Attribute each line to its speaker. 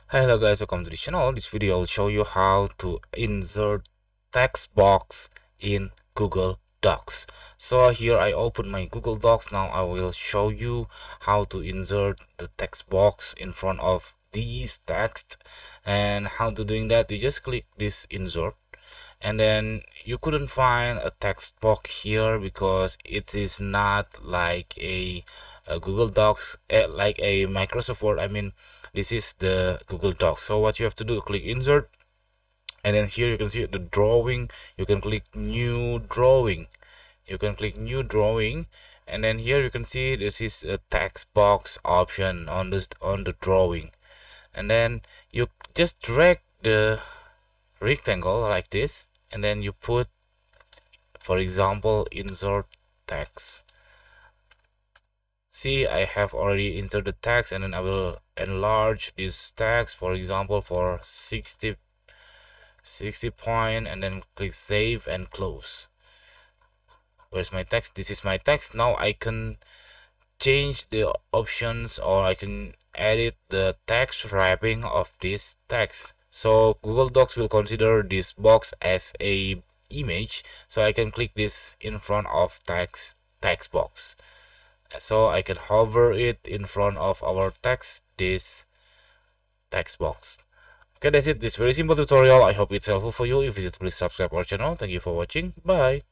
Speaker 1: Hello guys, welcome to the channel. This video I will show you how to insert text box in Google Docs. So here I open my Google Docs. Now I will show you how to insert the text box in front of these text. And how to doing that, you just click this insert, and then you couldn't find a text box here because it is not like a Google Docs, like a Microsoft Word. I mean, this is the Google Docs. So what you have to do, click insert, and then here you can see the drawing. You can click new drawing. You can click new drawing, and then here you can see this is a text box option on the drawing, and then you just drag the rectangle like this, and then you put, for example, insert text. See, I have already inserted text, and then I will enlarge this text, for example, for 60 point, and then click save and close. Where's my text? This is my text. Now I can change the options, or I can edit the text wrapping of this text. So Google Docs will consider this box as a image, so I can click this in front of text box, so I can hover it in front of our text, this text box. Okay, that's it. This very simple tutorial. I hope it's helpful for you. If it's, please subscribe our channel. Thank you for watching. Bye.